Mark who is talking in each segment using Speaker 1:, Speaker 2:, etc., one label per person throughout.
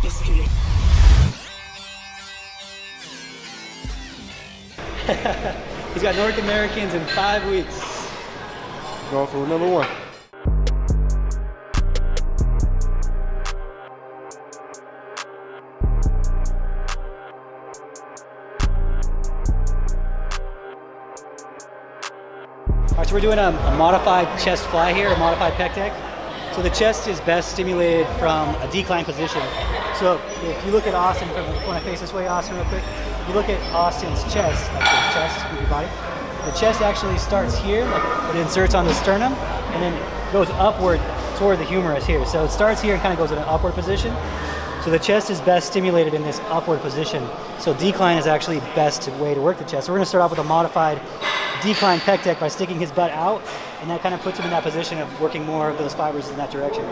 Speaker 1: history.
Speaker 2: He's got North Americans in 5 weeks.
Speaker 3: Going for number one.
Speaker 2: All right, so we're doing a modified chest fly here, a modified pec deck. So the chest is best stimulated from a decline position. So if you look at Austin, when I face this way, Austin, real quick, if you look at Austin's chest, like the chest of your body, the chest actually starts here, like it inserts on the sternum, and then goes upward toward the humerus here. So it starts here and kind of goes in an upward position. So the chest is best stimulated in this upward position. So decline is actually the best way to work the chest. So we're gonna start off with a modified decline pec deck by sticking his butt out, and that kind of puts him in that position of working more of those fibers in that direction.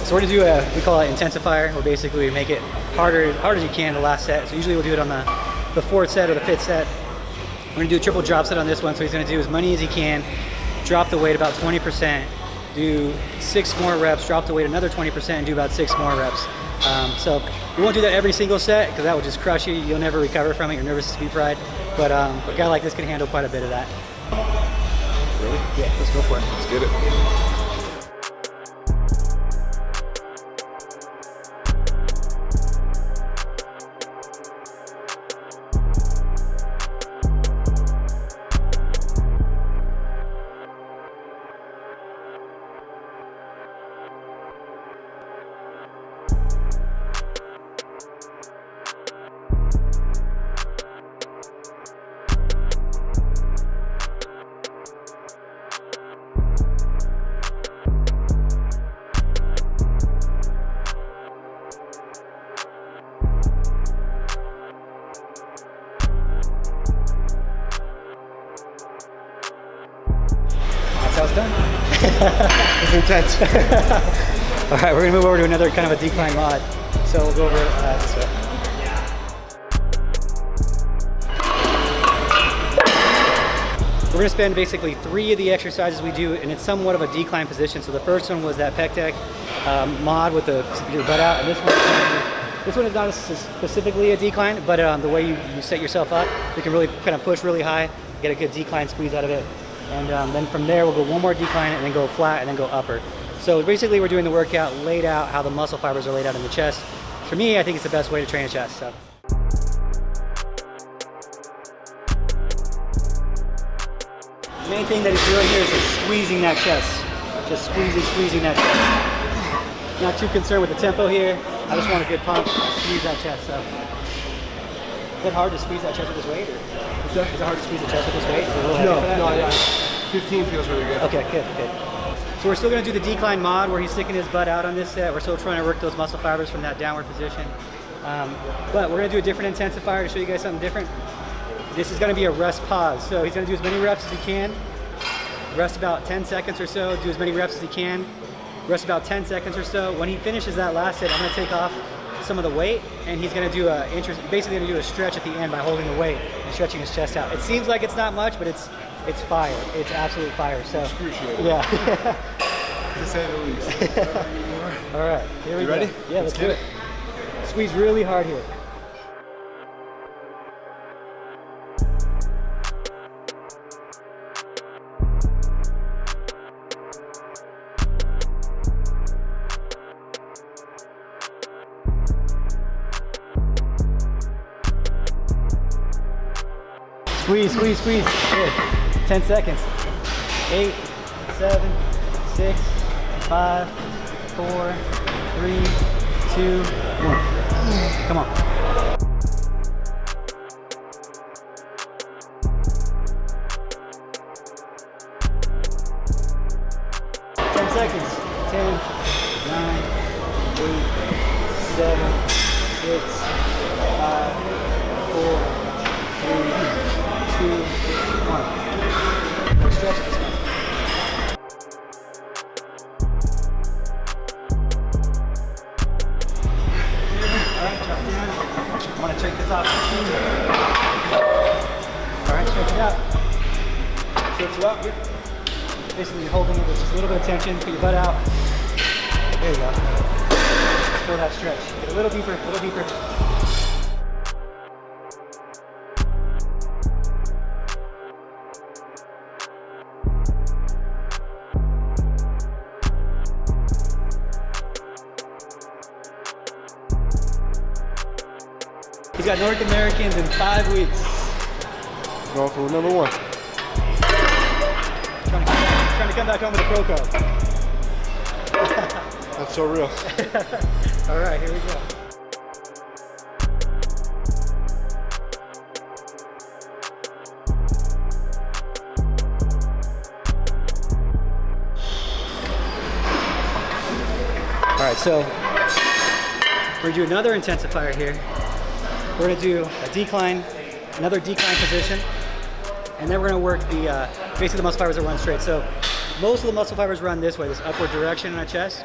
Speaker 2: So we're gonna do we call it intensifier, where basically we make it hard as you can the last set. So usually we'll do it on the fourth set or the fifth set. We're gonna do a triple drop set on this one, so he's gonna do as many as he can, drop the weight about 20%, do 6 more reps, drop the weight another 20%, and do about 6 more reps. So we won't do that every single set, because that will just crush you. You'll never recover from it. Your nervous system will be fried. But a guy like this can handle quite a bit of that.
Speaker 3: Really?
Speaker 2: Yeah, let's go for it.
Speaker 3: Let's get it.
Speaker 2: That's how it's done.
Speaker 3: It's intense.
Speaker 2: All right, we're gonna move over to another kind of a decline mod. So we'll go over this way. We're gonna spend basically 3 of the exercises we do, and it's somewhat of a decline position. So the first one was that pec deck mod with your butt out, and this one is not specifically a decline, but the way you set yourself up, you can really kind of push really high, get a good decline squeeze out of it. And then from there, we'll go one more decline and then go flat and then go upper. So basically we're doing the workout laid out how the muscle fibers are laid out in the chest. For me, I think it's the best way to train a chest. So. The main thing that he's doing here is just squeezing that chest. Just squeezing that chest. Not too concerned with the tempo here. I just want a good pump, squeeze that chest. So. Is it hard to squeeze that chest with this weight? Or? Is it hard to squeeze the chest with this weight? Is it a little heavy for that?
Speaker 3: No, yeah. 15 feels really good.
Speaker 2: Okay, good. So we're still gonna do the decline mod where he's sticking his butt out on this set. We're still trying to work those muscle fibers from that downward position. But we're gonna do a different intensifier to show you guys something different. This is gonna be a rest pause. So he's gonna do as many reps as he can, rest about 10 seconds or so, do as many reps as he can, rest about 10 seconds or so. When he finishes that last set, I'm gonna take off some of the weight, and he's gonna do basically gonna do a stretch at the end by holding the weight and stretching his chest out. It seems like it's not much, but it's fire. It's absolute fire. So
Speaker 3: Excruciating.
Speaker 2: yeah.
Speaker 3: To say the least.
Speaker 2: All right, here we go.
Speaker 3: Ready?
Speaker 2: Yeah, let's do it. Squeeze really hard here. Squeeze. Good. 10 seconds. 8, 7, 6, 5, 4, 3, 2, 1. Come on. Seconds. 10, 9, 8, 7, 6, 5, 4, 3, 2, 1. We're stretching this one. gonna check this out. All right, stretch it out. Stretch it out. Basically, you're holding it with just a little bit of tension. Put your butt out. There you go. Feel that stretch. Get a little deeper, a little deeper. He's got North Americans in 5 weeks.
Speaker 3: Going for number 1.
Speaker 2: Trying to come back home with a pro card.
Speaker 3: That's so real.
Speaker 2: All right, here we go. All right, so we're gonna do another intensifier here. We're gonna do a decline, another decline position, and then we're gonna work the basically the muscle fibers that run straight. So most of the muscle fibers run this way, this upward direction in our chest.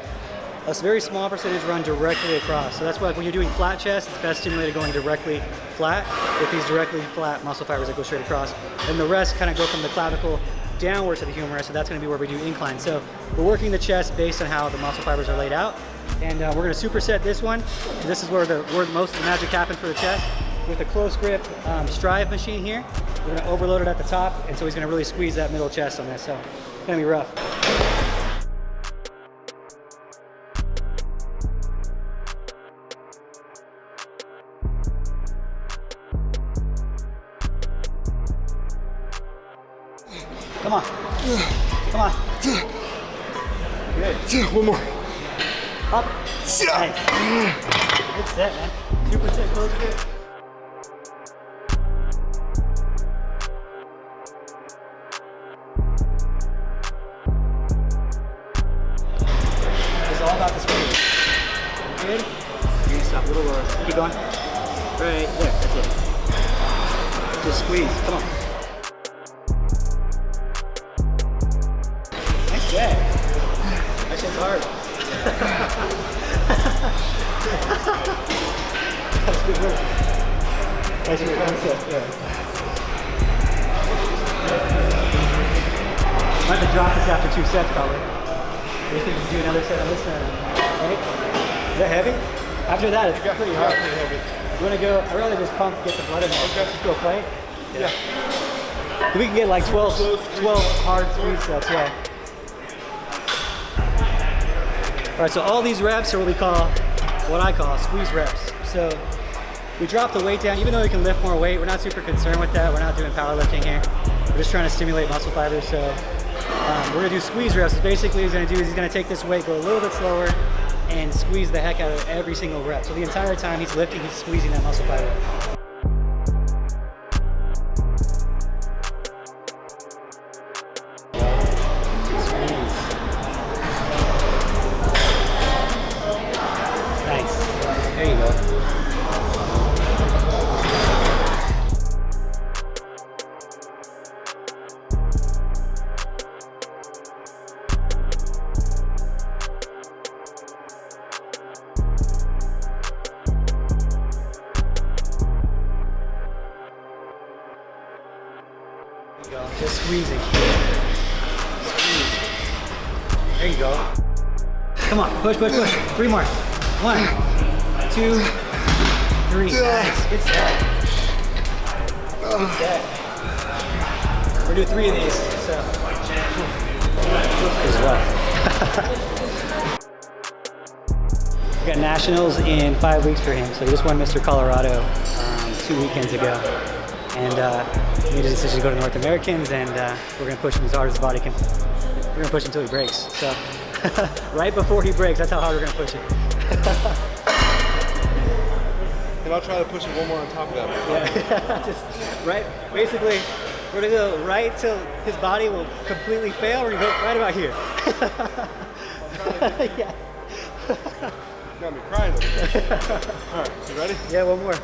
Speaker 2: A very small percentage run directly across. So that's why when you're doing flat chest, it's best stimulated going directly flat with these directly flat muscle fibers that go straight across. And the rest kind of go from the clavicle downward to the humerus, so that's gonna be where we do incline. So we're working the chest based on how the muscle fibers are laid out. And we're gonna superset this one. And this is where most of the magic happens for the chest. With a close grip strive machine here, we're gonna overload it at the top, and so he's gonna really squeeze that middle chest on this, so it's gonna be rough. Come on. Come on. Good.
Speaker 3: One more.
Speaker 2: Up. Nice. Good set, man. Super set, close grip. It's all about the squeeze. Good. You're gonna stop a little lower. Keep going. Right there. That's it. Just squeeze. Come on. Nice set. That shit's hard. That's good work. That's your concept, yeah. Might have to drop this after 2 sets, probably. Do you think you do another set on this one? Right? Is that heavy? After that, it's pretty hard.
Speaker 3: Pretty heavy.
Speaker 2: You want to go? I'd rather just pump to get the blood in there.
Speaker 3: Okay.
Speaker 2: Just go play?
Speaker 3: Yeah.
Speaker 2: We can get like 12 hard squeeze sets, yeah. All right, so all these reps are what I call squeeze reps. So we drop the weight down, even though we can lift more weight, we're not super concerned with that. We're not doing powerlifting here. We're just trying to stimulate muscle fibers. So we're gonna do squeeze reps. Basically what he's gonna take this weight, go a little bit slower, and squeeze the heck out of every single rep. So the entire time he's lifting, he's squeezing that muscle fiber. There you go. Just squeezing. Squeeze. There you go. Come on, push, push, push. 3 more. 1, 2, 3. Nice. Good set. Good set. We're doing 3 of these, so. It's rough. We got nationals in 5 weeks for him, so he just won Mr. Colorado 2 weekends ago. And he made a decision to go to North Americans, and we're gonna push him as hard as his body can. We're gonna push him until he breaks. So right before he breaks, that's how hard we're gonna push him.
Speaker 3: And I'll try to push it one more on top of that.
Speaker 2: Yeah, just right. Basically, we're gonna go right till his body will completely fail. We're gonna go right about here. Yeah.
Speaker 3: You got me crying over there. All right, you ready?
Speaker 2: Yeah, one more.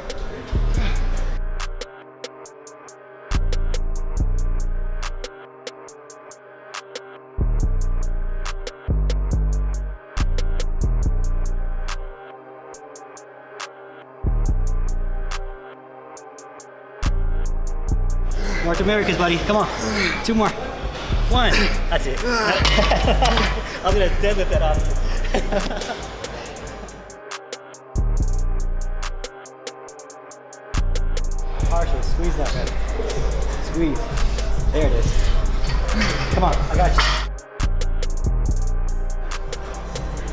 Speaker 2: North America's, buddy. Come on. 2 more. 1. That's it. I was gonna deadlift that off. Partial. Squeeze that, buddy. Squeeze. There it is. Come on. I got you.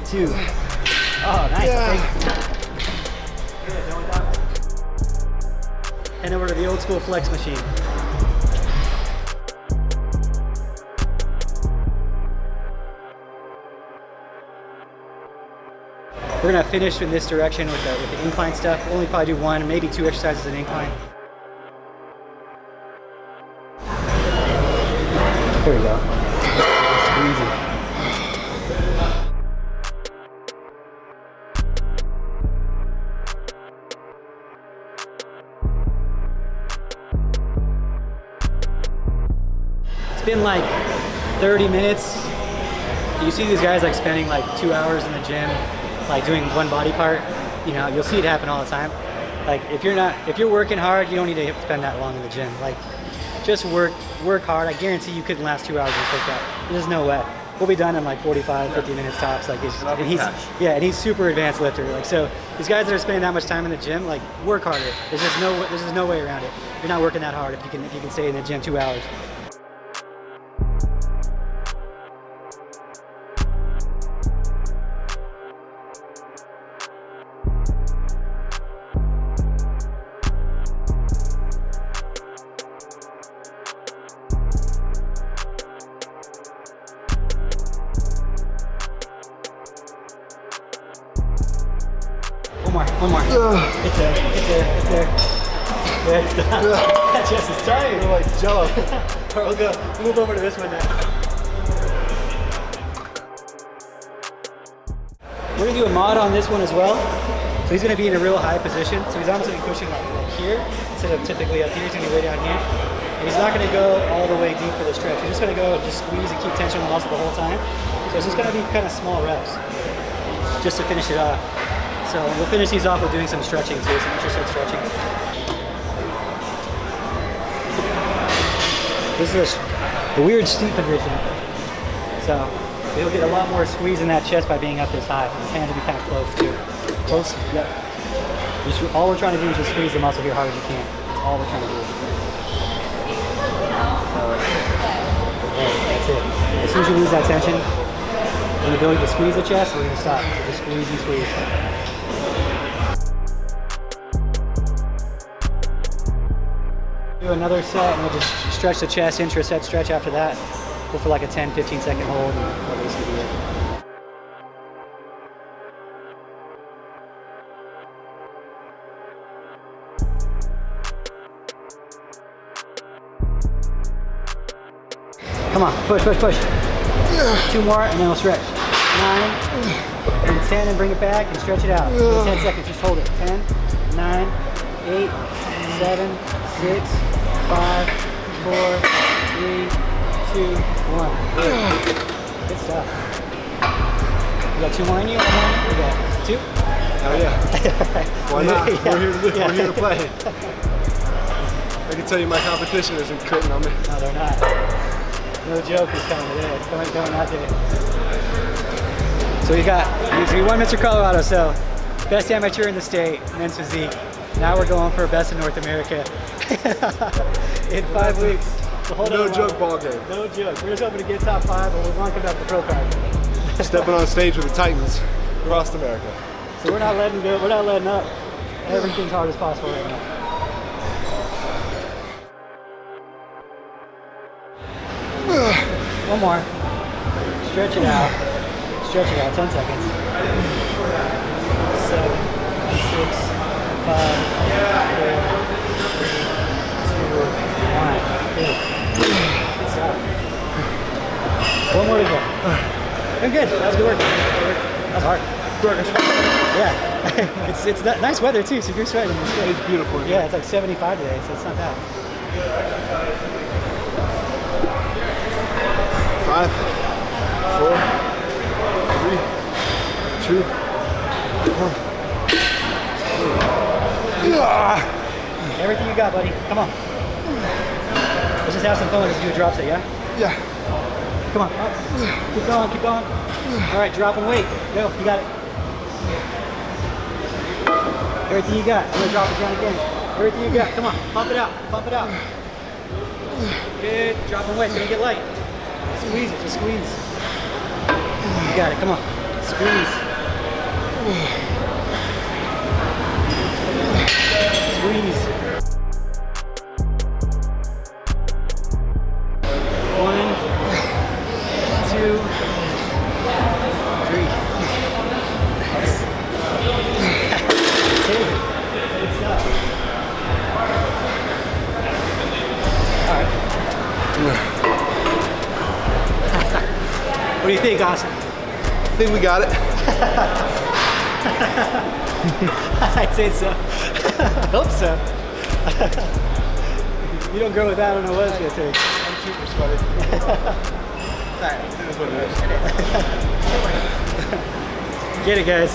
Speaker 2: 2. Oh, nice. Good. Don't doubt. And over to the old school flex machine. We're gonna finish in this direction with the incline stuff. We'll only probably do 1, maybe 2 exercises in incline. Here we go. Easy. It's been like 30 minutes. You see these guys like spending like 2 hours in the gym, like doing one body part. You know, you'll see it happen all the time. Like if you're working hard, you don't need to spend that long in the gym. Like just work hard. I guarantee you couldn't last 2 hours in this workout. There's no way. We'll be done in like 45, 50 minutes tops. Like and he's super advanced lifter. Like so, these guys that are spending that much time in the gym, like work harder. There's just no way around it. You're not working that hard if you can stay in the gym 2 hours. One more. It's there. Good stuff. That chest is tight.
Speaker 3: You're like jello.
Speaker 2: Alright, we'll go. Move over to this one now. We're gonna do a mod on this one as well. So he's gonna be in a real high position. So he's almost gonna be pushing like here instead of typically up here. He's gonna be way down here. And he's not gonna go all the way deep for the stretch. He's just gonna go and just squeeze and keep tension on the muscle the whole time. So it's just gonna be kind of small reps, just to finish it off. So we'll finish these off with doing some stretching too, some exercise stretching. This is a weird steep position. So he'll get a lot more squeeze in that chest by being up this high. His hands will be kind of close too. Close? Yep. All we're trying to do is just squeeze the muscle here hard as you can. That's all we're trying to do. That's it. As soon as you lose that tension, the ability to squeeze the chest, we're going to stop. So just squeeze and squeeze. Do another set and we'll just stretch the chest, intra-set stretch after that. Go for like a 10-15 second hold and that'll basically be it. Come on, push. 2 more and then we'll stretch. 9 and 10 and bring it back and stretch it out. 10 seconds, just hold it. 10, 9, 8, 7, 6, 5, 4, 3, 2, 1. Good stuff. You got 2 more in you? 1 more in you? You got 2?
Speaker 3: Hell yeah. Why not?
Speaker 2: Yeah.
Speaker 3: We're here to play. I can tell you my competition isn't quitting on me.
Speaker 2: No, they're not. No joke is coming today. It's coming out today. So we won Mr. Colorado, so best amateur in the state, men's physique. Now we're going for best in North America in 5 weeks. So
Speaker 3: No joke ball game.
Speaker 2: No joke. We're just hoping to get top 5, but we want to come back to pro card.
Speaker 3: Stepping on stage with the Titans across America.
Speaker 2: So we're not letting go. We're not letting up. Everything's hard as possible right now. One more. Stretch it out. 10 seconds. 7, 6, 5, 4, 3, 2, 1. Good stuff. 1 more to go. Doing good. That was good work. That was hard. Yeah. it's nice weather too, so if you're sweating, it's good.
Speaker 3: It's beautiful.
Speaker 2: Yeah, it's like 75 today, so it's not bad.
Speaker 3: 5, 4, 3, 2, 1.
Speaker 2: Everything you got, buddy. Come on. just have some fun. Let's do a drop set, yeah?
Speaker 3: Yeah.
Speaker 2: Come on. Up. Keep going, keep going. All right, drop and weight. Go, you got it. Everything you got. I'm gonna drop it down again. Everything you got. Come on, pump it out, pump it out. Good. Drop and weight. It's gonna get light. Squeeze it. Just squeeze. You got it. Come on. Squeeze. Squeeze. 1, 2, 3. Good stuff. All right. What do you think, Austin?
Speaker 3: I think we got it.
Speaker 2: I'd say so. I hope so. If you don't go with that, I don't know what it's going to take.
Speaker 3: I'm super sweaty. Alright, it is what it is.
Speaker 2: Get it, guys.